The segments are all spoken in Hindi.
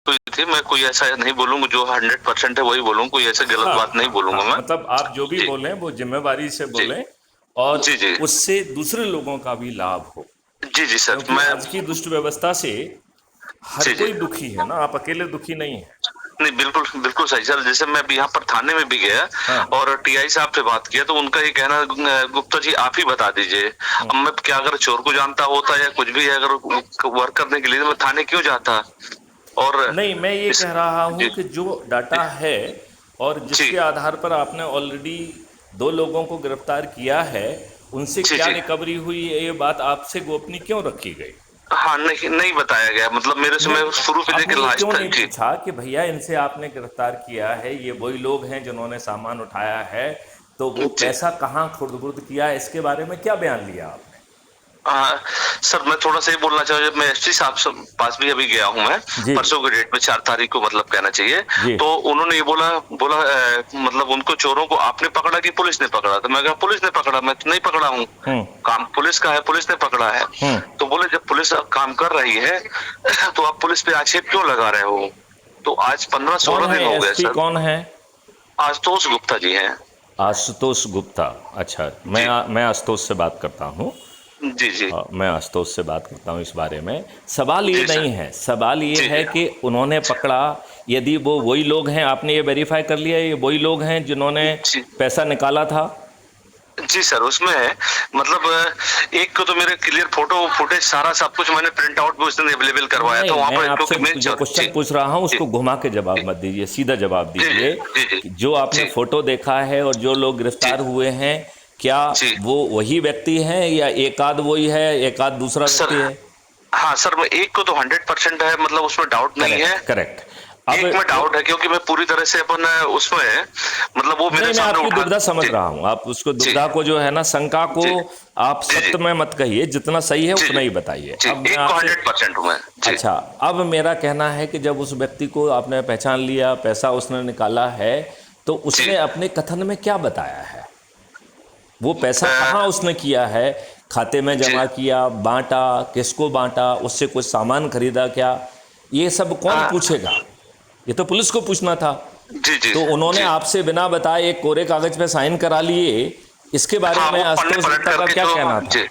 हुई थी। मैं कोई ऐसा नहीं बोलूंगा, जो 100% है वही बोलूंगा, कोई ऐसे गलत हाँ बात नहीं हाँ बोलूंगा हाँ, मैं। मतलब आप जो भी जी बोलें वो जिम्मेवारी से जी बोलें, और जी जी उससे दूसरे लोगों का भी लाभ हो। जी जी सर। क्योंकि मैं आज की दुष्ट व्यवस्था से हर जी जी कोई दुखी है ना, आप अकेले दुखी नहीं है। नहीं, बिल्कुल बिल्कुल सही सर। जैसे मैं अभी यहाँ पर थाने में भी गया हाँ। और टीआई साहब से बात किया, तो उनका ये कहना, गुप्ता जी आप ही बता दीजिए, अब मैं क्या, अगर चोर को जानता होता या कुछ भी अगर वर्क करने के लिए, तो मैं थाने क्यों जाता। और नहीं, मैं ये इस कह रहा हूँ जी कि जो डाटा है और जी जिसके आधार पर आपने ऑलरेडी 2 लोगों को गिरफ्तार किया है, उनसे जी क्या जी रिकवरी हुई है, ये बात आपसे गोपनीय क्यों रखी गई? हाँ, नहीं नहीं बताया गया, मतलब मेरे से, मैं नहीं, शुरू से आपने लेकर ये लास्ट क्यों तक। नहीं जी पूछा कि भैया इनसे आपने गिरफ्तार किया है, ये वही लोग हैं जिन्होंने सामान उठाया है, तो वो जी पैसा कहाँ खुर्द-बुर्द किया है, इसके बारे में क्या बयान लिया आपने? हाँ सर, मैं थोड़ा सा ही बोलना चाहूँ, मैं एसपी साहब से पास भी अभी गया हूँ मैं, जी परसों की डेट में, 4 तारीख को मतलब कहना चाहिए। जी। तो उन्होंने ये बोला बोला मतलब उनको, चोरों को आपने पकड़ा कि पुलिस ने पकड़ा। तो मैं कहा पुलिस ने पकड़ा, मैं तो नहीं पकड़ा हूँ, हम्म काम पुलिस का है, पुलिस ने पकड़ा है। हम्म। तो बोले जब पुलिस काम कर रही है तो आप पुलिस पे आक्षेप क्यों लगा रहे हो। तो आज पंद्रह कौन सोलह है दिन हो गए एसपी, सर। कौन है? आशुतोष गुप्ता जी हैं। आशुतोष गुप्ता। अच्छा, जी मैं आशुतोष से बात करता हूँ। जी जी मैं आशुतोष से बात करता हूँ इस बारे में। सवाल ये जी सर। नहीं है, सवाल ये जी है जी कि उन्होंने पकड़ा, यदि वो वही लोग हैं, आपने ये वेरीफाई कर लिया ये वही लोग हैं जिन्होंने जी पैसा निकाला था? जी सर, उसमें है, मतलब एक को तो मेरे क्लियर फोटो फुटेज सारा सब कुछ मैंने प्रिंट आउट भी उस दिन अवेलेबल करवाया था नहीं, वहां मैं पर, आपसे क्योंकि मैं जो क्वेश्चन जी पूछ रहा हूँ जी उसको घुमा के जी जवाब मत दीजिए, सीधा जवाब जी दीजिए जी जी कि जो आपने जी फोटो देखा है और जो लोग जी गिरफ्तार हुए हैं, क्या जी वो वही व्यक्ति हैं या एक आध वही है, एक आध दूसरा सर। व्यक्ति है? हाँ सर, मैं एक को तो 100% है, मतलब उसमें डाउट नहीं है। Correct correct. अब एक में डाउट है, क्योंकि मैं पूरी तरह से अपन उसमें, मतलब वो मेरे नहीं, मैं सामने आपकी उठा। दुविधा समझ जी रहा हूँ, आप उसको जी दुविधा को जो है ना, शंका को जी आप जी जी सत्य में मत कहिए, जितना सही है जी उतना ही बताइए। जी अब मैं एक को आपसे 100% हूँ मैं। जी अच्छा, अब मेरा कहना है कि जब उस व्यक्ति को आपने पहचान लिया, पैसा उसने निकाला है, तो जी उसने अपने कथन में क्या बताया है? वो पैसा अ, कहाँ उसने किया है? खाते में जी जमा किया, बांटा, किसको बांटा, उससे कुछ सामान खरीदा क्या? ये सब कौन अ, पूछेगा? ये तो पुलिस को पूछना था। जी जी तो उन्होंने जी आपसे बिना बताए एक कोरे कागज पे साइन करा लिए, इसके बारे हाँ, में वो पन्ने आशुतोष पलट गुप्ता का करके क्या जो। कहना था? जी,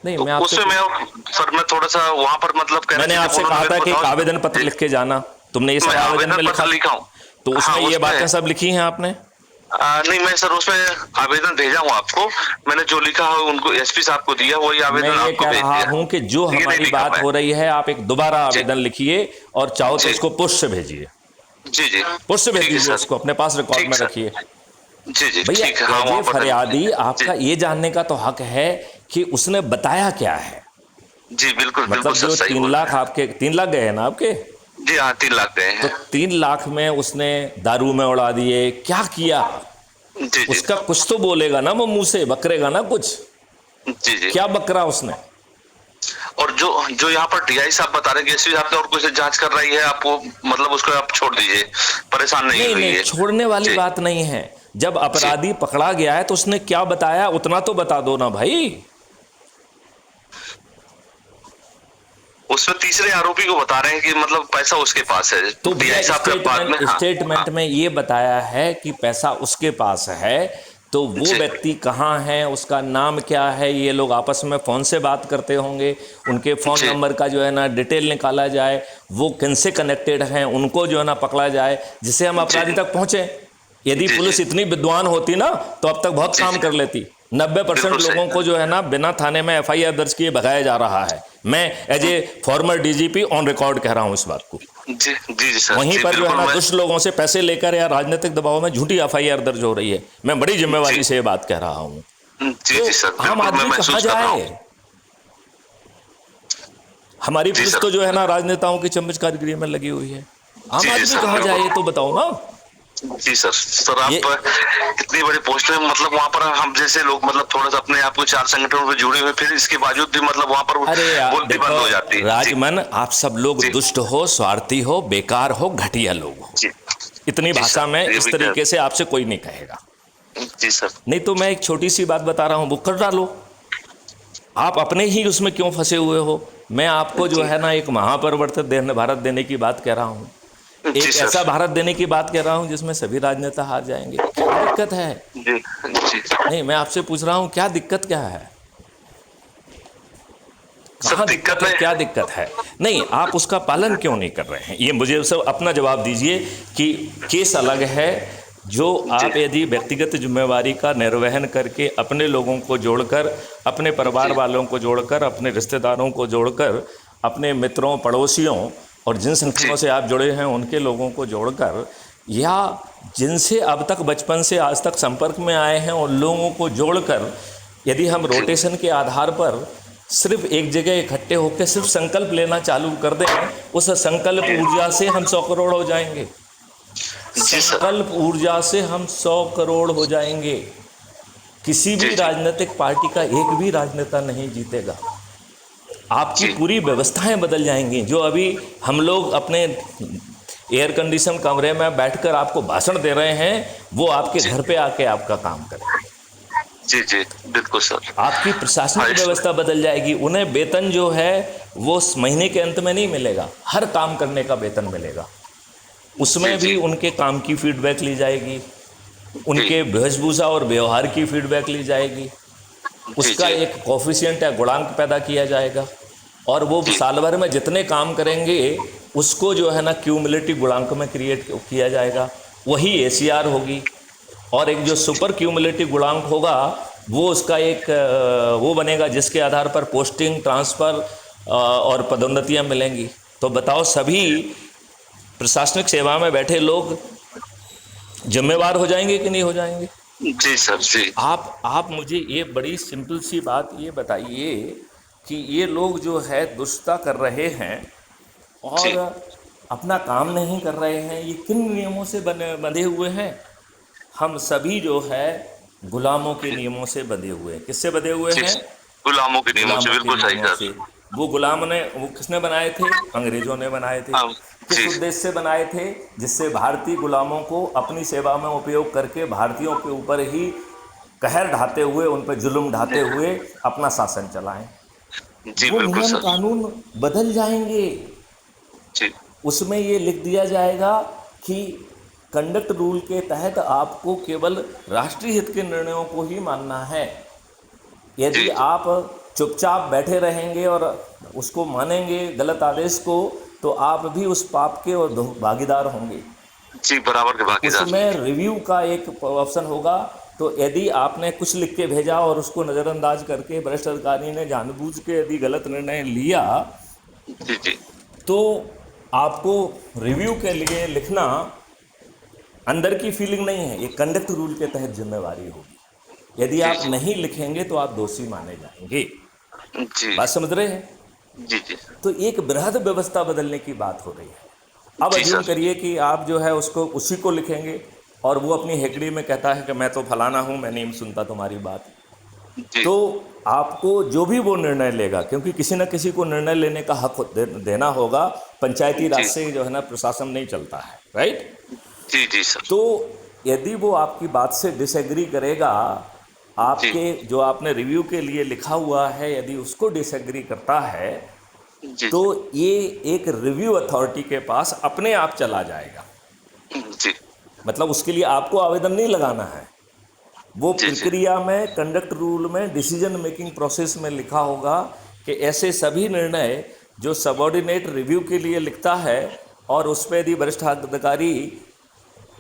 नहीं, तो मैं आपसे उसमें मैं सर, मैं थोड़ा सा वहां पर मतलब कहना मैंने चाहिए, जब आपसे उन्होंने कहा मेरे था को कि एक बताओ। आवेदन पत्र जी, लिख के जाना, तुमने ये मैं सब आवेदन आवेदन में लिखा पत्र था, लिखा हूँ। तो हाँ उसमें ये उसमें बातें सब लिखी हैं आपने? नहीं, मैं सर उसमें आवेदन भेजा हूँ आपको। मैंने जो लिखा है उनको एसपी साहब को दिया, वही मैं आवेदन ये आपको कह भेज रहा दिया। हूं कि जो ये नहीं हमारी लिखा बात मैं। हो रही है, आप एक दोबारा जी आवेदन लिखिए, और चाहो तो जी उसको पुष्प से भेजिए, जी जी पुष्प से भेज ठीक है दीजिए, सर। उसको अपने पास रिकॉर्ड ठीक में सर। रखिए। जी जी भैया, ठीक है, हाँ एज ए वहां पर फरियादी जी आपका ये जानने का तो हक है कि उसने बताया क्या है। जी बिल्कुल बिल्कुल मतलब सर, जो सही तीन बोल रहे लाख हैं। आपके 3 लाख गए हैं ना आपके, जी हाँ, 3 लाख गए तो हैं। 3 लाख में उसने दारू में उड़ा दिए, क्या किया? जी जी उसका कुछ तो बोलेगा ना, वो मुंह से बकरेगा ना कुछ। जी जी। क्या बकरा उसने? और जो जो यहाँ पर टीआई साहब बता रहे हैं कि एसपी साहब ने और कुछ जांच कर रही है, आपको मतलब उसको आप छोड़ दीजिए, परेशान नहीं नहीं नहीं, होइए। छोड़ने वाली जी बात नहीं है। जब जी, अपराधी पकड़ा गया है तो उसने क्या बताया उतना तो बता दो ना भाई। उसमें तीसरे आरोपी को बता रहे हैं कि मतलब पैसा उसके पास है। तो टीआई भैया, साहब के बाद में, हाँ हाँ स्टेटमेंट में ये बताया है कि पैसा उसके पास है, तो वो जी व्यक्ति कहाँ है, उसका नाम क्या है, ये लोग आपस में फ़ोन से बात करते होंगे, उनके फ़ोन जी नंबर का जो है ना डिटेल निकाला जाए, वो किन से कनेक्टेड हैं उनको जो है ना पकड़ा जाए, जिससे हम जी अपराधी तक पहुँचें। यदि जी जी पुलिस इतनी विद्वान होती ना, तो अब तक बहुत जी काम जी कर लेती। 90% बिल्कुल सही। लोगों को जो है ना बिना थाने में एफआईआर दर्ज किए भगाया जा रहा है। मैं as a former DGP on record कह रहा हूं इस बात को। जी जी जी सर, वहीं जी पर जो है बिल्कुल ना मैं। दुष्ट लोगों से पैसे लेकर या राजनीतिक दबाव में झूठी एफआईआर दर्ज हो रही है। मैं बड़ी जी जिम्मेवारी से ये बात कह रहा हूं। जी तो जी सर, आम बिल्कुल मैं आदमी कहाँ महसूस कर रहा जाए? हूँ। हमारी जी पुलिस सर तो जो है ना राजनेताओं की चमत्कारगिरी में लगी हुई है। आम जी जी आदमी सर कहाँ जाए, ये तो बिल्कुल। बताओ ना। जी सर, सर ये आप इतनी बड़ी पोस्ट में, मतलब वहां पर हम जैसे लोग, मतलब थोड़ा सा अपने आप को 4 संगठनों में जुड़े हुए, फिर इसके बावजूद भी मतलब वहां पर अरे यार बोलती देखो, बंद हो जाती है। जी राजमन, आप सब लोग जी दुष्ट हो, स्वार्थी हो, बेकार हो, घटिया लोग हो। जी इतनी जी भाषा सर, में ये इस भी तरीके से आपसे कोई नहीं कहेगा। जी सर। नहीं तो मैं एक छोटी सी बात बता रहा हूं, वो कर डालो। आप अपने ही उसमें क्यों फंसे हुए हो? मैं आपको जो है ना एक महापरिवर्तित भारत देने की बात कह रहा हूँ, जी एक सर। ऐसा भारत देने की बात कह रहा हूँ जिसमें सभी राजनेता हार जाएंगे। क्या दिक्कत है? जी जी नहीं, मैं आपसे पूछ रहा हूँ क्या दिक्कत क्या है? सर, कहाँ दिक्कत दिक्कत है? नहीं। क्या दिक्कत है? नहीं, आप उसका पालन क्यों नहीं कर रहे हैं? ये मुझे सब अपना जवाब दीजिए कि केस अलग है। जो आप जी यदि व्यक्तिगत जिम्मेवारी का निर्वहन करके अपने लोगों को जोड़कर, अपने परिवार जी वालों को जोड़कर, अपने रिश्तेदारों को जोड़कर, अपने मित्रों पड़ोसियों और जिन जी संगठनों से आप जुड़े हैं उनके लोगों को जोड़कर, या जिनसे अब तक बचपन से आज तक संपर्क में आए हैं उन लोगों को जोड़कर, यदि हम जी रोटेशन के आधार पर सिर्फ एक जगह इकट्ठे होकर सिर्फ संकल्प लेना चालू कर दें, उस संकल्प ऊर्जा से हम 100 करोड़ हो जाएंगे। जी सर। संकल्प ऊर्जा से हम 100 करोड़ हो जाएंगे। किसी जी भी जी राजनीतिक पार्टी का एक भी राजनेता नहीं जीतेगा। आपकी जी पूरी व्यवस्थाएं बदल जाएंगी। जो अभी हम लोग अपने एयर कंडीशन कमरे में बैठकर आपको भाषण दे रहे हैं, वो आपके जी घर पे आके आपका काम करेंगे। जी जी बिल्कुल सर। आपकी प्रशासनिक आयुष व्यवस्था बदल जाएगी। उन्हें वेतन जो है वो महीने के अंत में नहीं मिलेगा, हर काम करने का वेतन मिलेगा। जी उसमें जी भी उनके काम की फीडबैक ली जाएगी, जी उनके वेशभूषा और व्यवहार की फीडबैक ली जाएगी, जी उसका जी एक कोफिशिएंट या गुणांक पैदा किया जाएगा, और वो जी साल भर में जितने काम करेंगे उसको जो है ना क्यूमुलेटिव गुणांक में क्रिएट किया जाएगा। वही ACR होगी। और एक जो सुपर क्यूमुलेटिव गुणांक होगा वो उसका एक वो बनेगा जिसके आधार पर पोस्टिंग, ट्रांसफ़र और पदोन्नतियां मिलेंगी। तो बताओ, सभी प्रशासनिक सेवा में बैठे लोग जिम्मेवार हो जाएंगे कि नहीं हो जाएंगे? जी सर। जी आप मुझे ये बड़ी सिंपल सी बात ये बताइए कि ये लोग जो है दुष्टता कर रहे हैं जी और अपना काम नहीं कर रहे हैं, ये किन नियमों से बंधे हुए हैं? हम सभी जो है गुलामों के नियमों से बंधे हुए हैं। किससे बंधे हुए जी हैं? गुलामों के नियमों से, गुलामों के बिल्कुल सही नियमों से। सर। वो वो किसने बनाए थे? अंग्रेजों ने बनाए थे। हाँ किस जी उद्देश्य से बनाए थे? जिससे भारतीय गुलामों को अपनी सेवा में उपयोग करके भारतीयों के ऊपर ही कहर ढाते हुए, उन पर जुल्म ढाते हुए अपना शासन चलाएं। जी वो बिल्कुल नियम सर। कानून बदल जाएंगे। जी उसमें ये लिख दिया जाएगा कि कंडक्ट रूल के तहत आपको केवल राष्ट्रीय हित के निर्णयों को ही मानना है। यदि जी आप चुपचाप बैठे रहेंगे और उसको मानेंगे गलत आदेश को, तो आप भी उस पाप के और भागीदार होंगे। जी बराबर के भागीदार। उसमें रिव्यू का एक ऑप्शन होगा। तो यदि आपने कुछ लिख के भेजा और उसको नज़रअंदाज करके वरिष्ठ अधिकारी ने जानबूझ के यदि गलत निर्णय लिया, जी जी तो आपको रिव्यू के लिए लिखना अंदर की फीलिंग नहीं है, ये कंडक्ट रूल के तहत जिम्मेवारी होगी। यदि जी आप जी नहीं लिखेंगे तो आप दोषी माने जाएंगे। जी बात समझ रहे हैं? जी जी तो एक बृहद व्यवस्था बदलने की बात हो रही है। अब जी अज्यूम सर। करिए कि आप जो है उसको उसी को लिखेंगे और वो अपनी हेकड़ी में कहता है कि मैं तो फलाना हूँ, मैं नहीं सुनता तुम्हारी बात। जी तो आपको जो भी वो निर्णय लेगा, क्योंकि किसी न किसी को निर्णय लेने का हक देना होगा। पंचायती राज जी से जो है ना प्रशासन नहीं चलता है, राइट? जी जी सर। तो यदि वो आपकी बात से डिसएग्री करेगा, जी आपके जो आपने रिव्यू के लिए लिखा हुआ है यदि उसको डिसएग्री करता है, जी तो ये एक रिव्यू अथॉरिटी के पास अपने आप चला जाएगा। जी मतलब उसके लिए आपको आवेदन नहीं लगाना है। वो जी जी प्रक्रिया में, कंडक्ट रूल में, डिसीजन मेकिंग प्रोसेस में लिखा होगा कि ऐसे सभी निर्णय जो सबऑर्डिनेट रिव्यू के लिए लिखता है और उस पर यदि वरिष्ठ अधिकारी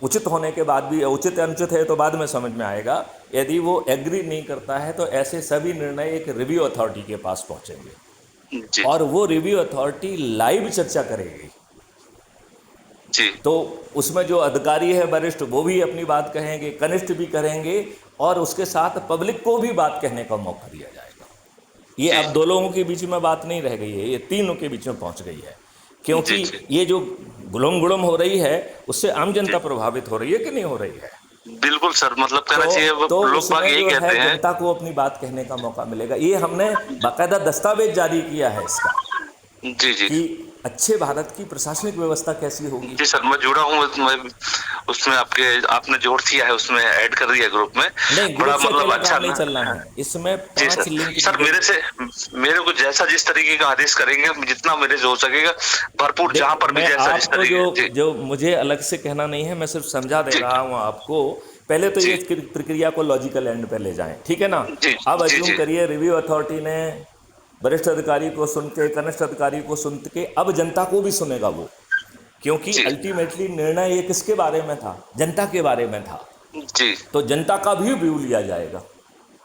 उचित होने के बाद भी, उचित अनुचित है तो बाद में समझ में आएगा, यदि वो एग्री नहीं करता है तो ऐसे सभी निर्णय एक रिव्यू अथॉरिटी के पास पहुंचेंगे जी और वो रिव्यू अथॉरिटी लाइव चर्चा करेगी। जी तो उसमें जो अधिकारी है वरिष्ठ, वो भी अपनी बात कहेंगे, कनिष्ठ भी करेंगे, और उसके साथ पब्लिक को भी बात कहने का मौका दिया जाएगा। ये जी अब दो लोगों के बीच में बात नहीं रह गई है, ये तीनों के बीच में पहुंच गई है। क्योंकि जी ये जो गुलम हो रही है उससे आम जनता जी प्रभावित हो रही है कि नहीं हो रही है? बिल्कुल सर। मतलब कहना चाहिए तो लोग बाग उसमें यही जो कहते है हैं। जनता को अपनी बात कहने का मौका मिलेगा। ये हमने बाकायदा दस्तावेज जारी किया है इसका जी जी कि अच्छे भारत की प्रशासनिक व्यवस्था कैसी होगी। जी सर, मैं जुड़ा हूँ, मैं उसमें आपने जोड़ दिया है, उसमें ऐड कर दिया ग्रुप में। नहीं, ग्रुप बड़ा से मतलब अकेला अच्छा काम नहीं ना। चलना है, इसमें जी 5 सर। लिंक दी सर गई। मेरे को जैसा जिस तरीके का आदेश करेंगे, जितना मेरे से हो सकेगा, भरपूर, जहां पर भी मैं जैसा जिस आपको जो तरीके। जी जो मुझे अलग से कहना नहीं है, मैं सिर्फ समझा दे जी रहा हूँ आपको। पहले तो जी ये प्रक्रिया को लॉजिकल एंड पे ले जाएं, ठीक है ना। जी अब जी अज्यूम जी करिए रिव्यू अथॉरिटी ने वरिष्ठ अधिकारी को सुन के, कनिष्ठ अधिकारी को सुन के, अब जनता को भी सुनेगा वो, क्योंकि जी अल्टीमेटली निर्णय ये किसके बारे में था, जनता के बारे में था। जी तो जनता का भी व्यू लिया जाएगा,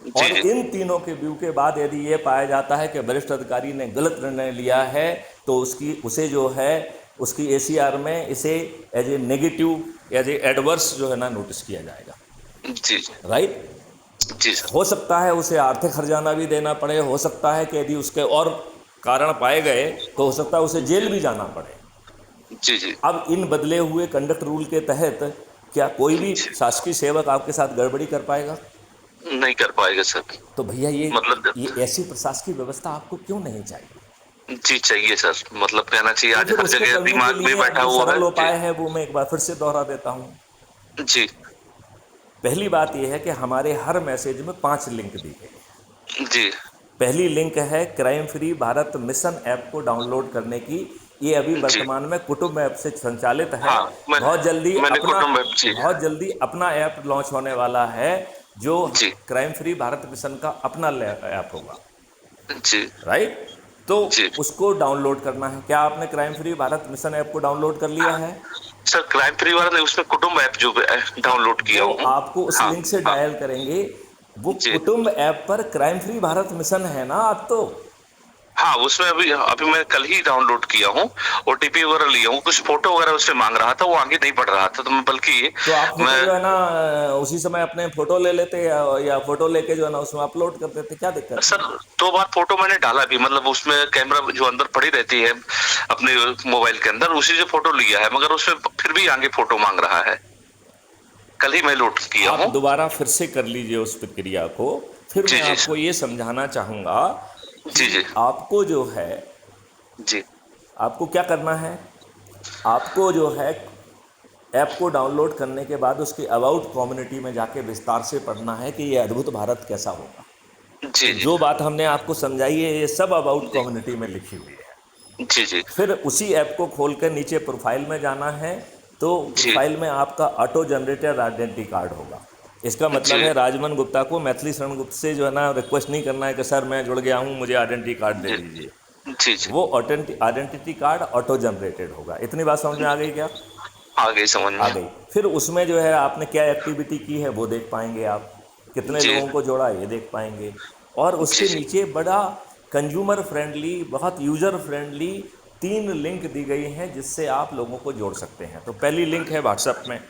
जी और जी इन तीनों के व्यू के बाद यदि ये पाया जाता है कि वरिष्ठ अधिकारी ने गलत निर्णय लिया है, तो उसे जो है उसकी एसीआर में इसे as a negative, as a adverse जो है ना नोटिस किया जाएगा। जी राइट। जी सर। हो सकता है उसे आर्थिक हर्जाना भी देना पड़े, हो सकता है कि यदि उसके और कारण पाए गए तो हो सकता है उसे जेल भी जाना पड़े। जी जी अब इन बदले हुए कंडक्ट रूल के तहत क्या कोई भी जी, शासकीय सेवक आपके साथ गड़बड़ी कर पाएगा? नहीं कर पाएगा सर। तो भैया मतलब ये ऐसी प्रशासकीय व्यवस्था आपको क्यों नहीं चाहिए? जी चाहिए सर, मतलब कहना चाहिए, तो आज फिर हर उसको जगह करने के दिमाग में लिए अब बैठा जो हुआ है। सरल जी उपाय है वो मैं एक बार फिर से दोहरा देता हूँ। जी पहली बात यह है कि हमारे हर मैसेज में 5 लिंक दी गई है। जी पहली लिंक है crime free Bharat mission app को डाउनलोड करने की। ये अभी जी। वर्तमान में कुटुंब ऐप से संचालित है। हाँ, मैंने कुटुंब ऐप। जी बहुत जल्दी अपना ऐप लॉन्च होने वाला है, जो जी क्राइम फ्री भारत मिशन का अपना ऐप होगा। जी राइट। तो जी। उसको डाउनलोड करना है। क्या आपने crime free Bharat mission app को डाउनलोड कर लिया है? सर क्राइम फ्री वाला नहीं, उसमें कुटुंब ऐप जो डाउनलोड किया वो हूँ। आपको उस हाँ लिंक से हाँ डायल करेंगे, वो जी। कुटुंब ऐप पर क्राइम फ्री भारत मिशन है ना आज तो। हाँ, उसमें अभी अभी मैं कल ही डाउनलोड किया हूँ, ओटीपी वगैरह लिया हूँ, कुछ फोटो वगैरह उससे मांग रहा था, वो आगे नहीं बढ़ रहा था, तो मैं बल्कि तो आप फोटो मैं। जो है ना उसी समय अपने फोटो ले लेते, या फोटो लेके जो है ना उसमें अपलोड कर देते, क्या दिक्कत है? सर 2 बार फोटो मैंने डाला भी, मतलब उसमें कैमरा जो अंदर पड़ी रहती है अपने मोबाइल के अंदर, उसी से फोटो लिया है, मगर उसमें फिर भी आगे फोटो मांग रहा है। कल ही मैं लोड किया आप हूँ। दोबारा फिर से कर लीजिए उस प्रक्रिया को। फिर जी मैं जी आपको ये समझाना चाहूँगा जी कि जी आपको जो है, जी आपको क्या करना है। आपको जो है ऐप को डाउनलोड करने के बाद उसकी अबाउट कम्युनिटी में जाके विस्तार से पढ़ना है कि ये अद्भुत भारत कैसा होगा। जी जी जो बात हमने आपको समझाई है ये सब अबाउट जी कम्युनिटी में लिखी हुई है। जी जी फिर उसी ऐप को खोल कर नीचे प्रोफाइल में जाना है, तो जी प्रोफाइल में आपका ऑटो जनरेटेड आइडेंटिटी कार्ड होगा। इसका मतलब है राजमन गुप्ता को मैथिली शरण गुप्त से जो है ना रिक्वेस्ट नहीं करना है कि सर मैं जुड़ गया हूँ मुझे आइडेंटिटी कार्ड दे जी दीजिए। जी जी। वो आइडेंटिटी कार्ड ऑटो जनरेटेड होगा। इतनी बात समझ में आ गई क्या? आ गई समझ आ में। गई। फिर उसमें जो है आपने क्या एक्टिविटी की है वो देख पाएंगे आप, कितने जी लोगों को जोड़ा ये देख पाएंगे। और जी उसके जी नीचे बड़ा कंज्यूमर फ्रेंडली, बहुत यूज़र फ्रेंडली 3 लिंक दी गई हैं जिससे आप लोगों को जोड़ सकते हैं। तो पहली लिंक है व्हाट्सएप में।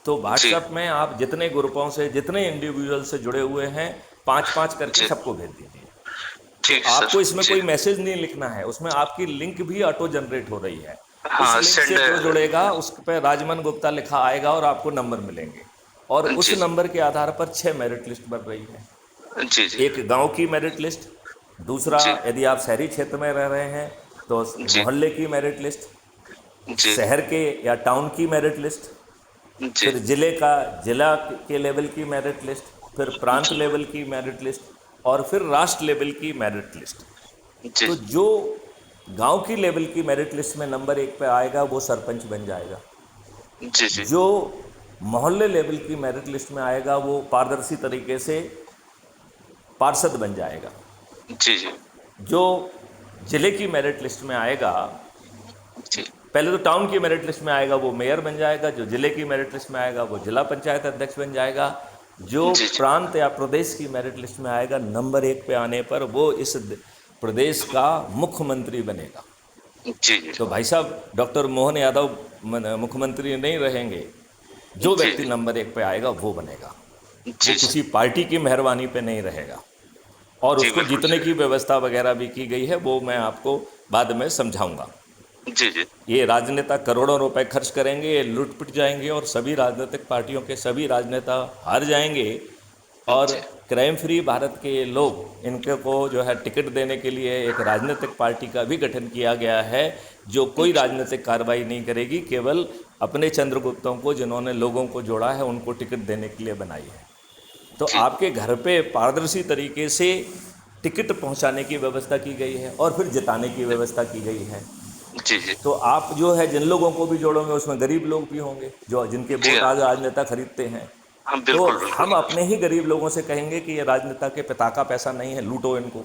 तो जी व्हाट्सएप में आप जितने ग्रुपों से, जितने इंडिविजुअल से जुड़े हुए हैं, 5-5 करके जी। सबको भेज दीजिए। तो ठीक है सर। आपको इसमें जी। कोई मैसेज नहीं लिखना है, उसमें आपकी लिंक भी ऑटो जनरेट हो रही है। उस हाँ लिंक सेंड। से जो जुड़ेगा उस पर राजमन गुप्ता लिखा आएगा और आपको नंबर मिलेंगे, और उस जी नंबर के आधार पर 6 मेरिट लिस्ट बन रही है। जी जी एक गांव की मेरिट लिस्ट, दूसरा जी यदि आप शहरी क्षेत्र में रह रहे हैं तो जी मोहल्ले की मेरिट लिस्ट, जी शहर के या टाउन की मेरिट लिस्ट, जी फिर जिला के लेवल की मेरिट लिस्ट, फिर प्रांत लेवल की मेरिट लिस्ट, और फिर राष्ट्र लेवल की मेरिट लिस्ट। जी तो जो गांव की लेवल की मेरिट लिस्ट में नंबर 1 पे आएगा वो सरपंच बन जाएगा। जी जी जो मोहल्ले लेवल की मेरिट लिस्ट में आएगा वो पारदर्शी तरीके से पार्षद बन जाएगा। जी जी जो जिले की मेरिट लिस्ट में आएगा, जी पहले तो टाउन की मेरिट लिस्ट में आएगा वो मेयर बन जाएगा। जो जिले की मेरिट लिस्ट में आएगा वो जिला पंचायत अध्यक्ष बन जाएगा। जो जी प्रांत या प्रदेश की मेरिट लिस्ट में आएगा नंबर 1 पे आने पर वो इस प्रदेश का मुख्यमंत्री बनेगा। जी जी तो भाई साहब डॉक्टर मोहन यादव मुख्यमंत्री नहीं रहेंगे, जो जी व्यक्ति नंबर 1 पे आएगा वो बनेगा। वो जी जी किसी पार्टी की मेहरबानी पे नहीं रहेगा। और जी उसको बिल्कुल जीतने सर। की व्यवस्था वगैरह भी की गई है, वो मैं आपको बाद में समझाऊंगा। जी जी ये राजनेता करोड़ों रुपए खर्च करेंगे, ये लुट पिट जाएंगे और सभी राजनीतिक पार्टियों के सभी राजनेता हार जाएंगे और जी क्राइम फ्री भारत के लोग, इनके को जो है टिकट देने के लिए एक राजनीतिक पार्टी का भी गठन किया गया है, जो कोई राजनीतिक कार्रवाई नहीं करेगी, केवल अपने चंद्रगुप्तों को, जिन्होंने लोगों को जोड़ा है, उनको टिकट देने के लिए बनाई है। तो जी आपके घर पे पारदर्शी तरीके से टिकट पहुंचाने की व्यवस्था की गई है और फिर जिताने की व्यवस्था की गई है। जी जी तो आप जो है जिन लोगों को भी जोड़ोगे उसमें गरीब लोग भी होंगे, जो जिनके जी वोट हाँ। आज राजनेता खरीदते हैं। हाँ, तो बिल्कुल बिल्कुल। हम अपने ही गरीब लोगों से कहेंगे कि ये राजनेता के पिता का पैसा नहीं है, लूटो इनको।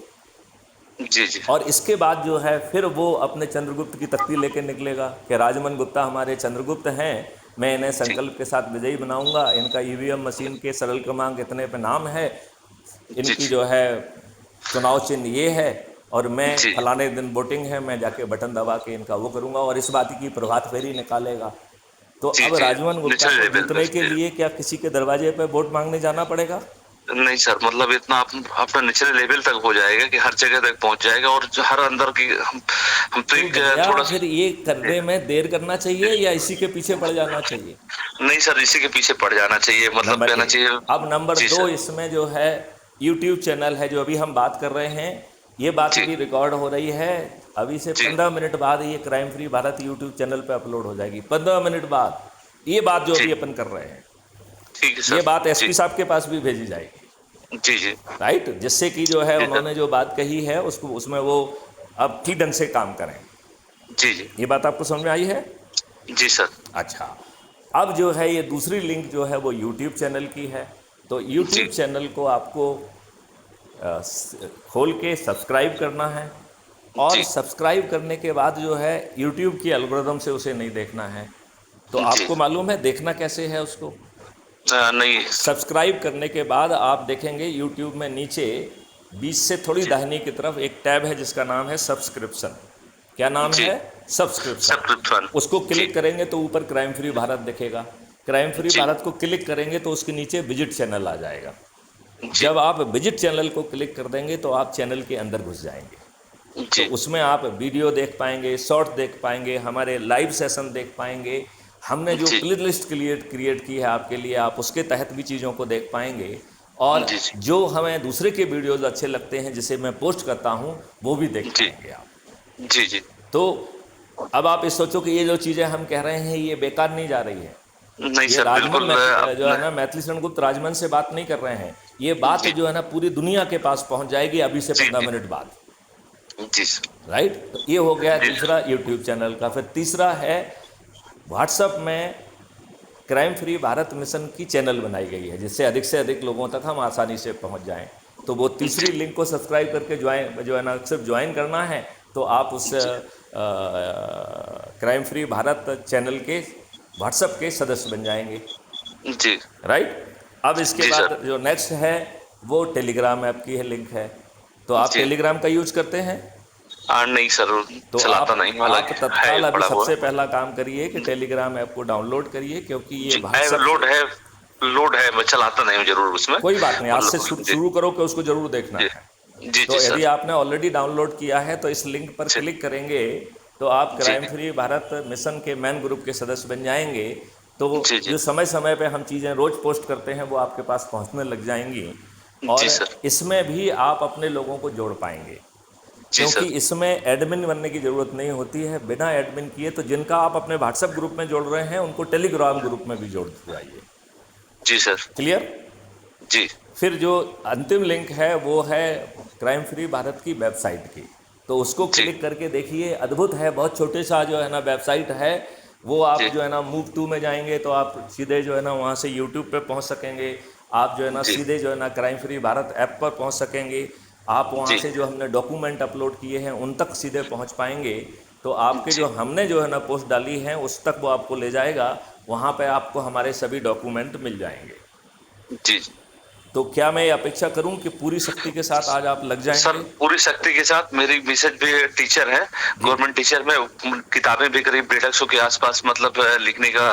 जी जी और इसके बाद जो है फिर वो अपने चंद्रगुप्त की तख्ती लेके निकलेगा कि राजमन गुप्ता हमारे चंद्रगुप्त हैं, मैं इन्हें जी संकल्प के साथ विजयी बनाऊंगा, इनका ईवीएम मशीन के सरल क्रमांक इतने पे नाम है, जी इनकी जो है चुनाव चिन्ह ये है, और मैं जी फलाने दिन वोटिंग है, मैं जाके बटन दबा के इनका वो करूंगा, और इस बात की प्रभात फेरी निकालेगा। तो जी अब जी राजमन गुप्ता निचले को लेवल पे। जीतने के लिए क्या किसी के दरवाजे पे वोट मांगने जाना पड़ेगा? नहीं सर, मतलब इतना अपना निचले लेवल तक हो जाएगा कि हर जगह तक पहुंच जाएगा, और जो हर अंदर की हम तो तो एक भैया थोड़ा फिर ये करने में देर करना चाहिए या इसी के पीछे पड़ जाना चाहिए? नहीं सर, इसी के पीछे पड़ जाना चाहिए, मतलब नंबर कहना एक। चाहिए। अब नंबर जी दो, सर। इसमें जो है यूट्यूब चैनल है, जो अभी हम बात कर रहे हैं, ये बात जी भी रिकॉर्ड हो रही है। अभी से जी 15 मिनट बाद ये crime free Bharat YouTube channel पे अपलोड हो जाएगी, 15 मिनट बाद। ये बात जो जी अभी अपन कर रहे हैं, ठीक है ये सर। बात जी एसपी साहब के पास भी भेजी जाएगी, जी जी राइट? जिससे कि जो है जी सर। उन्होंने जो बात कही है उसको, उसमें वो अब ठीक ढंग से काम करें। जी जी ये बात आपको समझ में आई है? जी सर। अच्छा, अब जो है ये दूसरी लिंक जो है वो यूट्यूब चैनल की है। तो यूट्यूब जी चैनल को आपको खोल के सब्सक्राइब करना है, और जी सब्सक्राइब करने के बाद जो है यूट्यूब की एल्गोरिदम से उसे नहीं देखना है। तो जी आपको मालूम है देखना कैसे है उसको? नहीं। सब्सक्राइब करने के बाद आप देखेंगे यूट्यूब में नीचे बीच से थोड़ी जी दाहिनी की तरफ एक टैब है जिसका नाम है सब्सक्रिप्शन। क्या नाम जी है? सब्सक्रिप्शन। सब्सक्रिप्शन। उसको जी क्लिक करेंगे तो ऊपर क्राइम फ्री भारत दिखेगा। क्राइम फ्री जी भारत को क्लिक करेंगे तो उसके नीचे विजिट चैनल आ जाएगा। जी जब आप विजिट चैनल को क्लिक कर देंगे तो आप चैनल के अंदर घुस जाएंगे। तो जी उसमें आप वीडियो देख पाएंगे, शॉर्ट देख पाएंगे, हमारे लाइव सेशन देख पाएंगे, हमने जो जी प्ले लिस्ट क्रिएट की है आपके लिए, आप उसके तहत भी चीज़ों को देख पाएंगे। और जी जी जो हमें दूसरे के वीडियोज़ अच्छे लगते हैं जिसे मैं पोस्ट करता हूँ, वो भी देख जी पाएंगे आप। जी जी तो अब आप ये सोचो कि ये जो चीज़ें हम कह रहे हैं ये बेकार नहीं जा रही है। नहीं ये सर, राजमन बिल्कुल जो है ना, मैथिली शरण गुप्त राजमन से बात नहीं कर रहे हैं, ये बात जी जो है ना पूरी दुनिया के पास पहुंच जाएगी अभी से जी 15 जी मिनट बाद, जी सर। राइट? तो ये हो गया जी दूसरा यूट्यूब चैनल का। फिर तीसरा है व्हाट्सएप में क्राइम फ्री भारत मिशन की चैनल बनाई गई है, जिससे अधिक से अधिक लोगों तक हम आसानी से पहुंच जाएं। तो वो तीसरी लिंक को सब्सक्राइब करके ज्वाइन जो है ना, सिर्फ ज्वाइन करना है, तो आप उस क्राइम फ्री भारत चैनल के व्हाट्सएप के सदस्य बन जाएंगे, जी राइट? अब इसके जी बाद सर। जो नेक्स्ट है वो टेलीग्राम ऐप की है, लिंक है। तो आप जी टेलीग्राम का यूज करते हैं? नहीं सर, तो चलाता नहीं, आप हालांकि है तत्काल अभी पड़ा हुआ। सबसे पहला काम करिए कि टेलीग्राम ऐप को डाउनलोड करिए, क्योंकि ये जी व्हाट्सएप, लोड है, मैं चलाता नहीं हूँ जरूर उसमें, कोई बात नहीं, आज से मतलब। जी शुरू करो कि उसको जरूर देखना जी है। जी तो जी यदि सर। आपने ऑलरेडी डाउनलोड किया है तो इस लिंक पर जी क्लिक करेंगे तो आप जी क्राइम फ्री भारत मिशन के मैन ग्रुप के सदस्य बन जाएंगे। तो जी जी जो समय समय पे हम चीज़ें रोज़ पोस्ट करते हैं वो आपके पास पहुंचने लग जाएंगी, जी और सर। इसमें भी आप अपने लोगों को जोड़ पाएंगे, जी क्योंकि सर। इसमें एडमिन बनने की ज़रूरत नहीं होती है। बिना एडमिन किए तो जिनका आप अपने व्हाट्सएप ग्रुप में जोड़ रहे हैं उनको टेलीग्राम ग्रुप में भी जोड़ जाइए। जी सर। क्लियर? जी फिर जो अंतिम लिंक है वो है क्राइम फ्री भारत की वेबसाइट की। तो उसको जी क्लिक करके देखिए, अद्भुत है, बहुत छोटे सा जो है ना वेबसाइट है वो। आप जी जो है ना मूव टू में जाएंगे तो आप सीधे जो है ना वहाँ से यूट्यूब पे पहुँच सकेंगे। आप जो है ना जी सीधे जो है ना क्राइम फ्री भारत ऐप पर पहुँच सकेंगे। आप वहाँ जी से जो हमने डॉक्यूमेंट अपलोड किए हैं उन तक सीधे पहुँच पाएंगे। तो आपके जी जो हमने जो है ना पोस्ट डाली है उस तक वो आपको ले जाएगा, वहाँ पे आपको हमारे सभी डॉक्यूमेंट मिल जाएंगे। जी तो क्या मैं ये अपेक्षा करूं कि पूरी शक्ति के साथ आज आप लग सर, जाएंगे? पूरी शक्ति के साथ। मेरी मिसेज भी टीचर है, गवर्नमेंट टीचर में, किताबें भी करीब 150 के आसपास मतलब लिखने का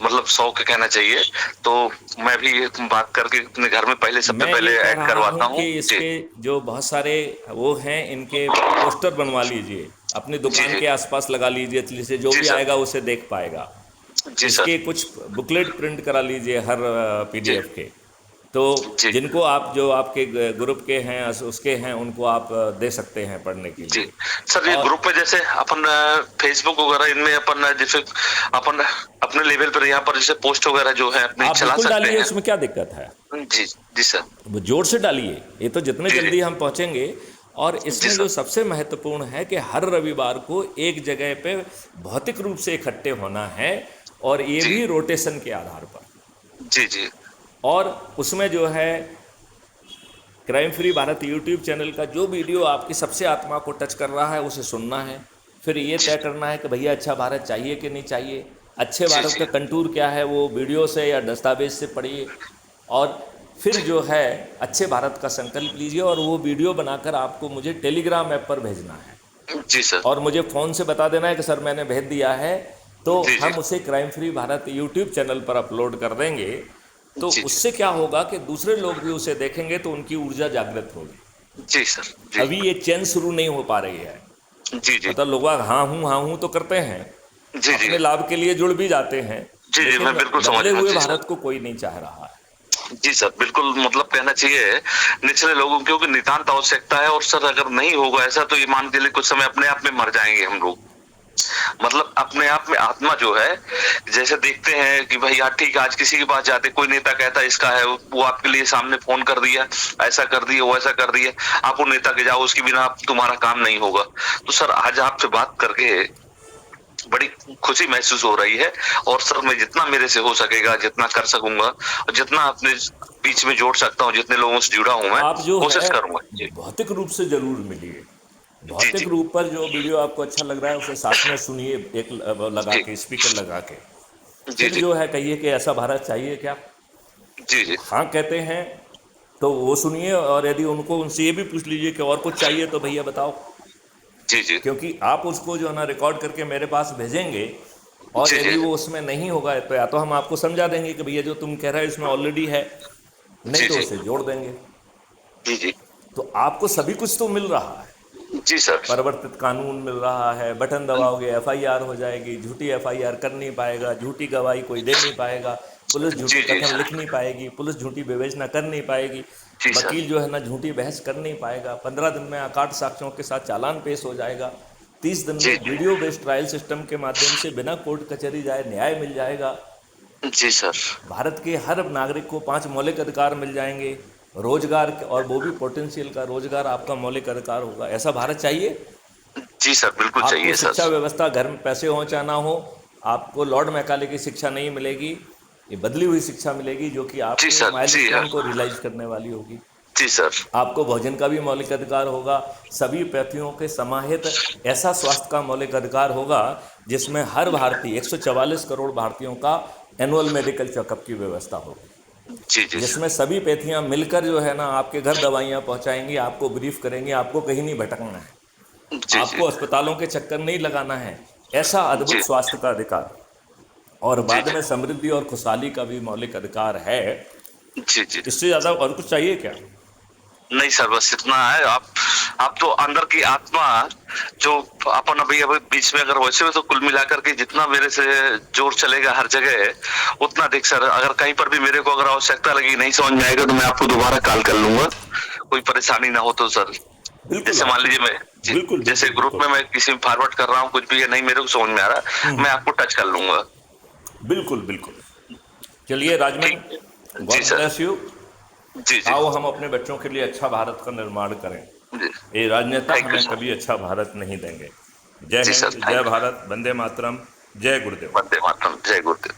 मतलब शौक कहना चाहिए। तो मैं भी ये बात करके अपने घर में पहले सबसे मैं पहले ये कह ऐड रहा करवाता हूं हूँ। कि जी इसके जो बहुत सारे वो हैं इनके पोस्टर बनवा लीजिए, अपनी जी दुकान जी के आसपास लगा लीजिए, जिससे जो जी भी सर। आएगा उसे देख पाएगा। जी सर। इसके कुछ बुकलेट प्रिंट करा लीजिए हर जी पीडीएफ के। तो जी जिनको आप जो आपके ग्रुप के हैं उसके हैं उनको आप दे सकते हैं पढ़ने के जी लिए। सर, ये और ग्रुप में जैसे अपन फेसबुक वगैरह इनमें अपन जैसे अपन अपने लेवल पर यहाँ पर जैसे पोस्ट वगैरह जो है अपनी आप चला बिल्कुल सकते डालिए, हैं। उसमें क्या दिक्कत है। जी जी सर। वो जोर से डालिए, ये तो जितने जी जी जल्दी हम पहुंचेंगे। और जी इसमें जो सर। सबसे महत्वपूर्ण है कि हर रविवार को एक जगह पे भौतिक रूप से इकट्ठे होना है, और ये जी भी रोटेशन के आधार पर। जी जी और उसमें जो है crime free Bharat YouTube channel का जो वीडियो आपकी सबसे आत्मा को टच कर रहा है उसे सुनना है। फिर ये जी तय करना है कि भैया अच्छा भारत चाहिए कि नहीं चाहिए। अच्छे जी भारत का जी कंटूर क्या है वो वीडियो से या दस्तावेज से पढ़िए। और फिर जो है अच्छे भारत का संकल्प लीजिए, और वो वीडियो बनाकर आपको मुझे टेलीग्राम ऐप पर भेजना है, जी सर। और मुझे फ़ोन से बता देना है कि सर मैंने भेज दिया है। तो जी जी हम उसे crime free Bharat YouTube channel पर अपलोड कर देंगे। तो जी जी उससे क्या होगा कि दूसरे लोग भी उसे देखेंगे तो उनकी ऊर्जा जागृत होगी। जी सर। जी अभी ये चेन शुरू नहीं हो पा रही है। जी जी मतलब लोग हाँ हूँ तो करते हैं, जी जी अपने लाभ के लिए जुड़ भी जाते हैं, जी जी लेकिन मैं बिल्कुल समझ बदले रहा हूँ। हुए जी सर। भारत को कोई नहीं चाह रहा है। जी सर, बिल्कुल मतलब कहना चाहिए निचले लोगों की, क्योंकि नितांत आवश्यकता है। और सर अगर नहीं होगा ऐसा तो ये मान के लिए कुछ समय अपने आप में मर जाएंगे हम लोग। मतलब अपने आप में आत्मा जो है, जैसे देखते हैं कि भाई यार ठीक है, आज किसी के पास जाते, कोई नेता कहता है इसका है, वो आपके लिए सामने फोन कर दिया, ऐसा कर दिया, वो ऐसा कर दिया, आप वो नेता के जाओ, उसके बिना तुम्हारा काम नहीं होगा। तो सर आज आपसे बात करके बड़ी खुशी महसूस हो रही है। और सर मैं जितना मेरे से हो सकेगा, जितना कर सकूंगा, और जितना अपने बीच में जोड़ सकता हूँ, जितने लोगों से जुड़ा हूं मैं, आप जो कोशिश है करूंगा। जी भौतिक रूप से जरूर मिलिए। जी भौतिक जी रूप पर जो वीडियो आपको अच्छा लग रहा है उसे साथ में सुनिए, एक लगा जी के, स्पीकर लगा के। जी फिर जी जो है कहिए कि ऐसा भारत चाहिए क्या। जी जी हाँ कहते हैं तो वो सुनिए, और यदि उनको उनसे ये भी पूछ लीजिए कि और कुछ चाहिए तो भैया बताओ। जी जी क्योंकि आप उसको जो है ना रिकॉर्ड करके मेरे पास भेजेंगे, और जी जी यदि वो उसमें नहीं होगा तो या तो हम आपको समझा देंगे कि भैया जो तुम कह रहे हो इसमें ऑलरेडी है, नहीं जी तो जी उसे जोड़ देंगे। जी जी तो आपको सभी कुछ तो मिल रहा है। जी सर। परिवर्तित कानून मिल रहा है, बटन दबाओगे एफआईआर हो जाएगी, झूठी एफआईआर कर नहीं पाएगा, झूठी गवाही कोई दे नहीं पाएगा, पुलिस जी झूठे जी कथन लिख नहीं पाएगी, पुलिस झूठी विवेचना कर नहीं पाएगी, जी सर। वकील जो है ना झूठी बहस कर नहीं पाएगा, 15 दिन में अकाट साक्ष्यों के साथ चालान पेश हो जाएगा, 30 दिन जी में वीडियो बेस्ड ट्रायल सिस्टम के माध्यम से बिना कोर्ट कचहरी जाए न्याय मिल जाएगा। जी सर। भारत के हर नागरिक को 5 मौलिक अधिकार मिल जाएंगे, रोजगार और वो भी पोटेंशियल का रोजगार आपका मौलिक अधिकार होगा। ऐसा भारत चाहिए। जी सर, बिल्कुल आपको चाहिए शिक्षा सर। व्यवस्था घर में पैसे हो चाहे ना हो, आपको लॉर्ड मैकाले की शिक्षा नहीं मिलेगी, ये बदली हुई शिक्षा मिलेगी जो कि जी आपके सर। जी हाँ। माइलस्टोन को रियलाइज करने वाली होगी। जी सर। आपको भोजन का भी मौलिक अधिकार होगा, सभी पैथियों के समाहित ऐसा स्वास्थ्य का मौलिक अधिकार होगा जिसमें हर भारतीय 144 करोड़ भारतीयों का एनुअल मेडिकल चेकअप की व्यवस्था होगी, जी जी जिसमें सभी पैथियां मिलकर जो है ना आपके घर दवाइयां पहुंचाएंगी, आपको ब्रीफ करेंगी, आपको कहीं नहीं भटकना है, जी जी आपको अस्पतालों के चक्कर नहीं लगाना है। ऐसा अद्भुत जी स्वास्थ्य का अधिकार, और जी बाद में समृद्धि और खुशहाली का भी मौलिक अधिकार है। जी जी। इससे ज़्यादा और कुछ चाहिए क्या। नहीं सर, बस इतना है। आप तो अंदर की आत्मा जो अपन अभी अभी बीच में, अगर वैसे में तो कुल मिलाकर के जितना मेरे से जोर चलेगा हर जगह उतना देख सर, अगर कहीं पर भी मेरे को अगर आवश्यकता लगी, नहीं समझ में आएगा तो मैं आपको दोबारा कॉल कर लूंगा, कोई परेशानी ना हो तो सर। बिल्कुल जैसे मान आप लीजिए मैं जी, बिल्कुल जैसे बिल्कुल ग्रुप बिल्कुल में मैं किसी में फॉरवर्ड कर रहा हूँ कुछ भी, नहीं मेरे को समझ में आ रहा, मैं आपको टच कर लूंगा। बिल्कुल बिल्कुल। चलिए राजमन, ठीक। जी गॉड सर। Bless you. जी जी आओ हम अपने बच्चों के लिए अच्छा भारत का निर्माण करें। जी। ये राजनेता थैंक यू हमें सर। कभी अच्छा भारत नहीं देंगे। जय जी सर, हिंद, जय थैंक यू। भारत, वंदे मातरम, जय गुरुदेव। वंदे मातरम, जय गुरुदेव।